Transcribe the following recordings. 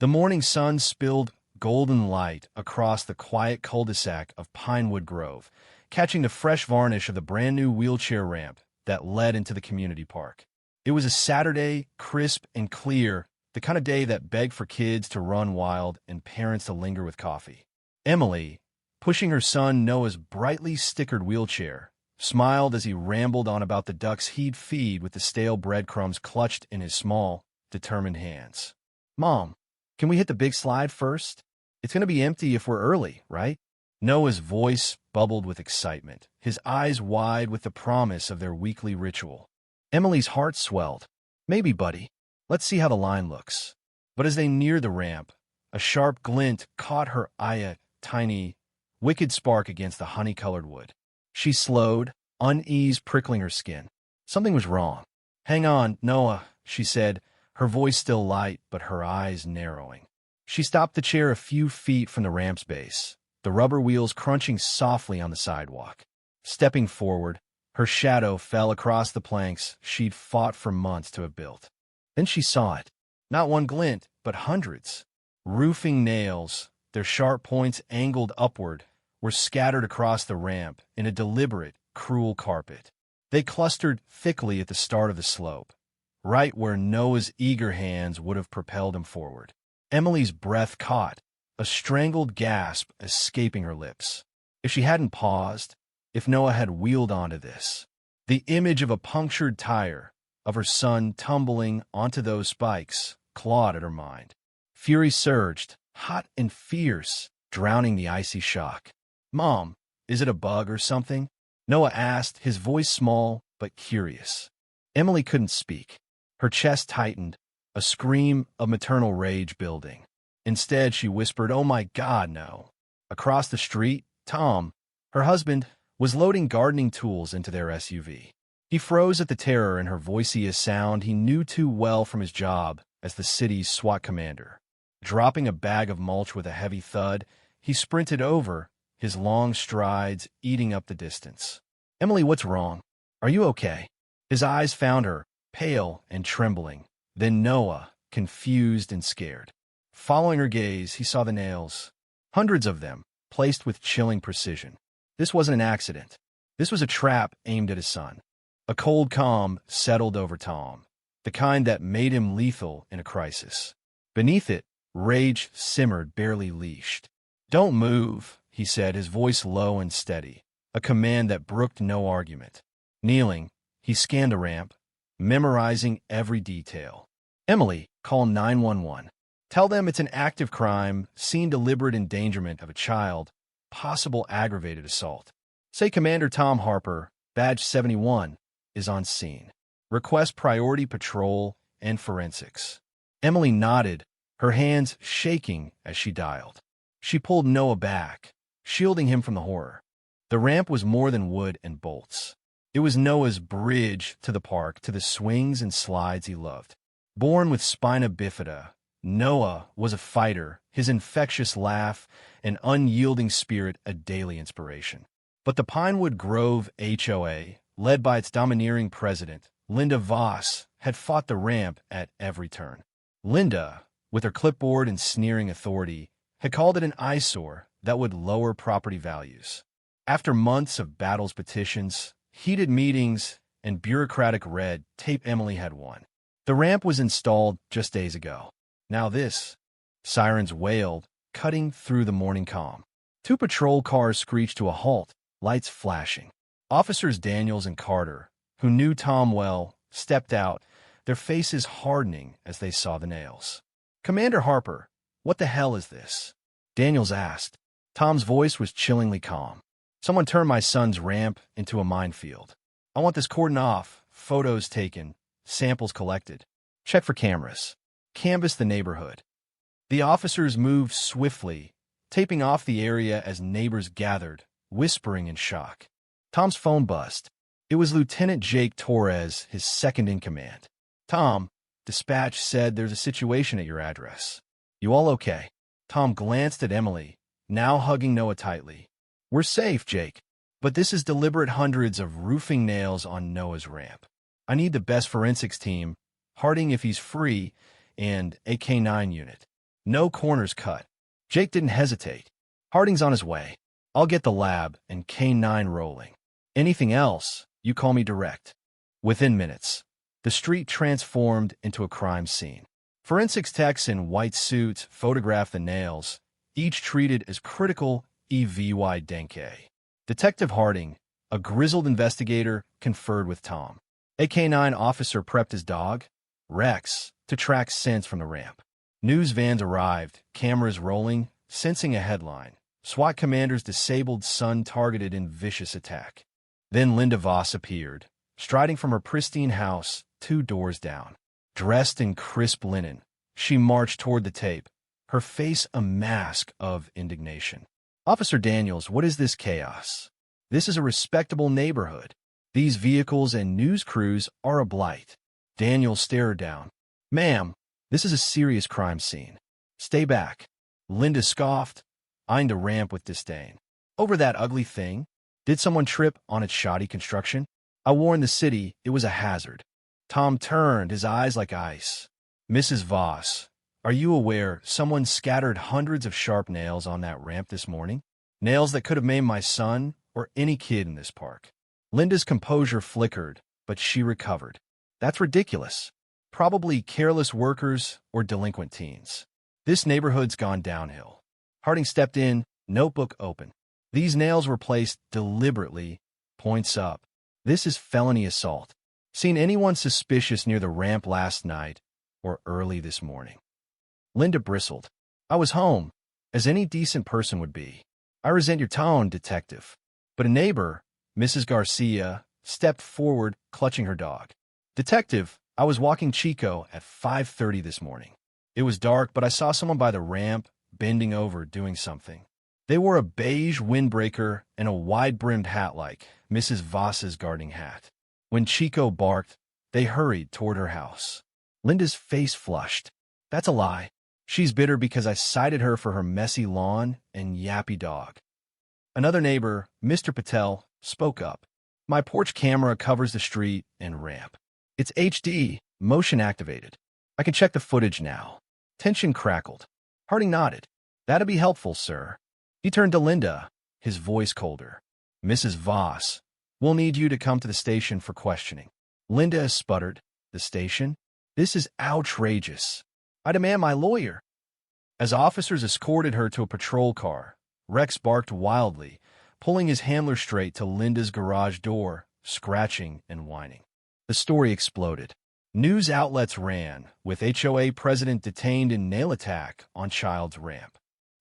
The morning sun spilled golden light across the quiet cul-de-sac of Pinewood Grove, catching the fresh varnish of the brand-new wheelchair ramp that led into the community park. It was a Saturday, crisp and clear, the kind of day that begged for kids to run wild and parents to linger with coffee. Emily, pushing her son Noah's brightly stickered wheelchair, smiled as he rambled on about the ducks he'd feed with the stale breadcrumbs clutched in his small, determined hands. "Mom, can we hit the big slide first? It's going to be empty if we're early, right?" Noah's voice bubbled with excitement, his eyes wide with the promise of their weekly ritual. Emily's heart swelled. "Maybe, buddy. Let's see how the line looks." But as they neared the ramp, a sharp glint caught her eye, a tiny, wicked spark against the honey-colored wood. She slowed, unease prickling her skin. Something was wrong. "Hang on, Noah," she said, her voice still light but her eyes narrowing. She stopped the chair a few feet from the ramp's base, the rubber wheels crunching softly on the sidewalk. Stepping forward, her shadow fell across the planks she'd fought for months to have built. Then she saw it. Not one glint, but hundreds. Roofing nails, their sharp points angled upward, were scattered across the ramp in a deliberate, cruel carpet. They clustered thickly at the start of the slope, right where Noah's eager hands would have propelled him forward. Emily's breath caught, a strangled gasp escaping her lips. If she hadn't paused, if Noah had wheeled onto this, the image of a punctured tire, of her son tumbling onto those spikes, clawed at her mind. Fury surged, hot and fierce, drowning the icy shock. "Mom, is it a bug or something?" Noah asked, his voice small but curious. Emily couldn't speak. Her chest tightened, a scream of maternal rage building. Instead, she whispered, "Oh my God, no." Across the street, Tom, her husband, was loading gardening tools into their SUV. He froze at the terror in her voiciest sound he knew too well from his job as the city's SWAT commander. Dropping a bag of mulch with a heavy thud, he sprinted over, his long strides eating up the distance. "Emily, what's wrong? Are you okay?" His eyes found her, pale and trembling. Then Noah, confused and scared. Following her gaze, he saw the nails. Hundreds of them, placed with chilling precision. This wasn't an accident. This was a trap aimed at his son. A cold calm settled over Tom, the kind that made him lethal in a crisis. Beneath it, rage simmered, barely leashed. "Don't move," he said, his voice low and steady, a command that brooked no argument. Kneeling, he scanned the ramp, memorizing every detail. "Emily, call 911. Tell them it's an active crime, seen deliberate endangerment of a child, possible aggravated assault. Say Commander Tom Harper, badge 71, is on scene. Request priority patrol and forensics." Emily nodded, her hands shaking as she dialed. She pulled Noah back, shielding him from the horror. The ramp was more than wood and bolts. It was Noah's bridge to the park, to the swings and slides he loved. Born with spina bifida, Noah was a fighter, his infectious laugh and unyielding spirit a daily inspiration. But the Pinewood Grove HOA, led by its domineering president, Linda Voss, had fought the ramp at every turn. Linda, with her clipboard and sneering authority, had called it an eyesore that would lower property values. After months of battles, petitions, heated meetings, and bureaucratic red tape, Emily had won. The ramp was installed just days ago. Now this. Sirens wailed, cutting through the morning calm. 2 patrol cars screeched to a halt, lights flashing. Officers Daniels and Carter, who knew Tom well, stepped out, their faces hardening as they saw the nails. "Commander Harper, what the hell is this?" Daniels asked. Tom's voice was chillingly calm. "Someone turned my son's ramp into a minefield. I want this cordon off, photos taken, samples collected. Check for cameras. Canvass the neighborhood." The officers moved swiftly, taping off the area as neighbors gathered, whispering in shock. Tom's phone buzzed. It was Lieutenant Jake Torres, his second in command. "Tom, dispatch said there's a situation at your address. You all okay?" Tom glanced at Emily, now hugging Noah tightly. "We're safe, Jake, but this is deliberate, hundreds of roofing nails on Noah's ramp. I need the best forensics team, Harding if he's free, and a K-9 unit." No corners cut. Jake didn't hesitate. Harding's on his way. I'll get the lab and K-9 rolling. Anything else, you call me direct. Within minutes, the street transformed into a crime scene. Forensics techs in white suits photographed the nails, each treated as critical EVY denke. Detective Harding, a grizzled investigator, conferred with Tom. A K-9 officer prepped his dog, Rex, to track scents from the ramp. News vans arrived, cameras rolling, sensing a headline. SWAT commander's disabled son targeted in vicious attack. Then Linda Voss appeared, striding from her pristine house 2 doors down. Dressed in crisp linen, she marched toward the tape, her face a mask of indignation. Officer Daniels, what is this chaos? This is a respectable neighborhood. These vehicles and news crews are a blight. Daniels stared her down. Ma'am, this is a serious crime scene. Stay back. Linda scoffed, eyeing the ramp with disdain. Over that ugly thing? Did someone trip on its shoddy construction? I warned the city it was a hazard. Tom turned, his eyes like ice. Mrs. Voss, are you aware someone scattered hundreds of sharp nails on that ramp this morning? Nails that could have maimed my son or any kid in this park. Linda's composure flickered, but she recovered. That's ridiculous. Probably careless workers or delinquent teens. This neighborhood's gone downhill. Harding stepped in, notebook open. These nails were placed deliberately, points up. This is felony assault. Seen anyone suspicious near the ramp last night or early this morning? Linda bristled. I was home, as any decent person would be. I resent your tone, detective. But a neighbor, Mrs. Garcia, stepped forward, clutching her dog. Detective, I was walking Chico at 5:30 this morning. It was dark, but I saw someone by the ramp, bending over, doing something. They wore a beige windbreaker and a wide-brimmed hat like Mrs. Voss's gardening hat. When Chico barked, they hurried toward her house. Linda's face flushed. That's a lie. She's bitter because I cited her for her messy lawn and yappy dog. Another neighbor, Mr. Patel, spoke up. My porch camera covers the street and ramp. It's HD, motion activated. I can check the footage now. Tension crackled. Harding nodded. That'd be helpful, sir. He turned to Linda, his voice colder. Mrs. Voss, we'll need you to come to the station for questioning. Linda sputtered. The station? This is outrageous. I demand my lawyer. As officers escorted her to a patrol car, Rex barked wildly, pulling his handler straight to Linda's garage door, scratching and whining. The story exploded. News outlets ran, with HOA president detained in nail attack on child's ramp.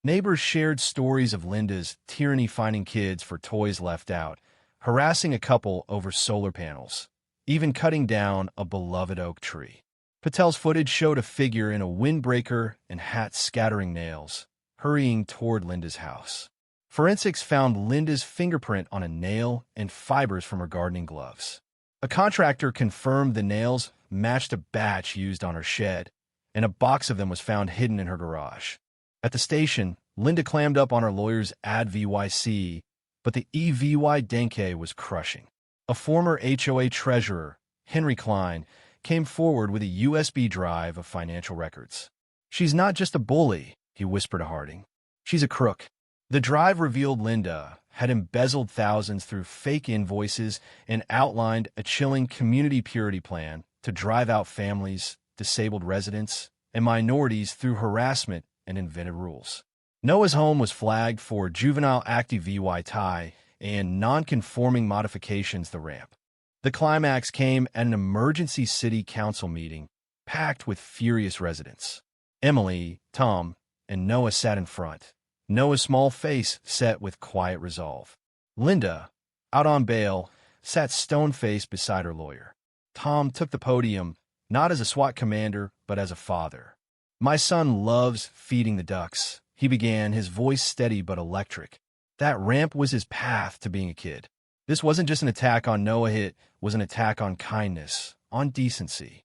Neighbors shared stories of Linda's tyranny finding kids for toys left out, harassing a couple over solar panels, even cutting down a beloved oak tree. Patel's footage showed a figure in a windbreaker and hat scattering nails, hurrying toward Linda's house. Forensics found Linda's fingerprint on a nail and fibers from her gardening gloves. A contractor confirmed the nails matched a batch used on her shed, and a box of them was found hidden in her garage. At the station, Linda clammed up on her lawyer's ad VYC, but the EVY denke was crushing. A former HOA treasurer, Henry Klein, came forward with a USB drive of financial records. She's not just a bully, he whispered to Harding. She's a crook. The drive revealed Linda had embezzled thousands through fake invoices and outlined a chilling community purity plan to drive out families, disabled residents, and minorities through harassment and invented rules. Noah's home was flagged for juvenile active VY tie and non-conforming modifications to the ramp. The climax came at an emergency city council meeting packed with furious residents. Emily, Tom, and Noah sat in front, Noah's small face set with quiet resolve. Linda, out on bail, sat stone-faced beside her lawyer. Tom took the podium, not as a SWAT commander, but as a father. My son loves feeding the ducks, he began, his voice steady but electric. That ramp was his path to being a kid. This wasn't just an attack on Noah, it was an attack on kindness, on decency.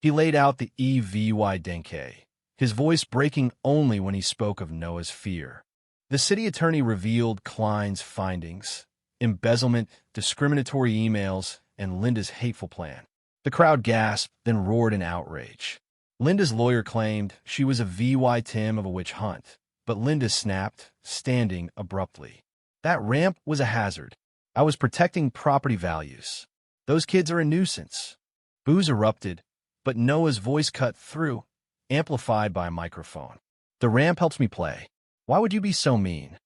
He laid out the EVY denke, his voice breaking only when he spoke of Noah's fear. The city attorney revealed Klein's findings, embezzlement, discriminatory emails, and Linda's hateful plan. The crowd gasped, then roared in outrage. Linda's lawyer claimed she was a victim of a witch hunt, but Linda snapped, standing abruptly. That ramp was a hazard. I was protecting property values. Those kids are a nuisance. Boos erupted, but Noah's voice cut through, amplified by a microphone. The ramp helps me play. Why would you be so mean?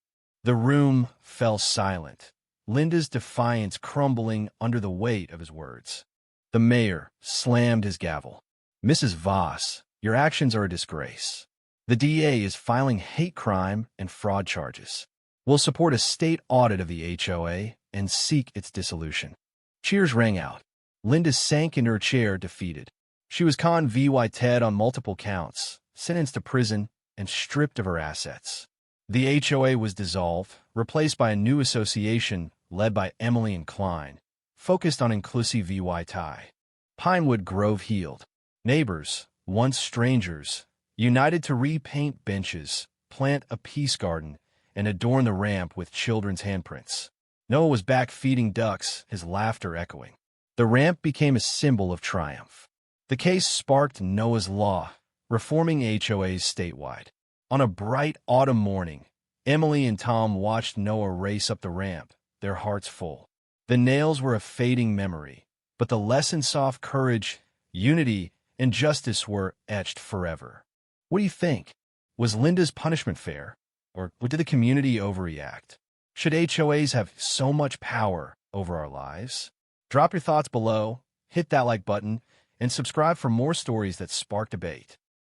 The room fell silent, Linda's defiance crumbling under the weight of his words. The mayor slammed his gavel. Mrs. Voss, your actions are a disgrace. The DA is filing hate crime and fraud charges. We'll support a state audit of the HOA and seek its dissolution. Cheers rang out. Linda sank into her chair, defeated. She was convicted on multiple counts, sentenced to prison, and stripped of her assets. The HOA was dissolved, replaced by a new association led by Emily and Klein, focused on inclusivity. Pinewood Grove healed. Neighbors, once strangers, united to repaint benches, plant a peace garden, and adorn the ramp with children's handprints. Noah was back feeding ducks, his laughter echoing. The ramp became a symbol of triumph. The case sparked Noah's Law, reforming HOAs statewide. On a bright autumn morning, Emily and Tom watched Noah race up the ramp, their hearts full. The nails were a fading memory, but the lessons of courage, unity, and justice were etched forever. What do you think? Was Linda's punishment fair? Or did the community overreact? Should HOAs have so much power over our lives? Drop your thoughts below, hit that like button, and subscribe for more stories that spark debate.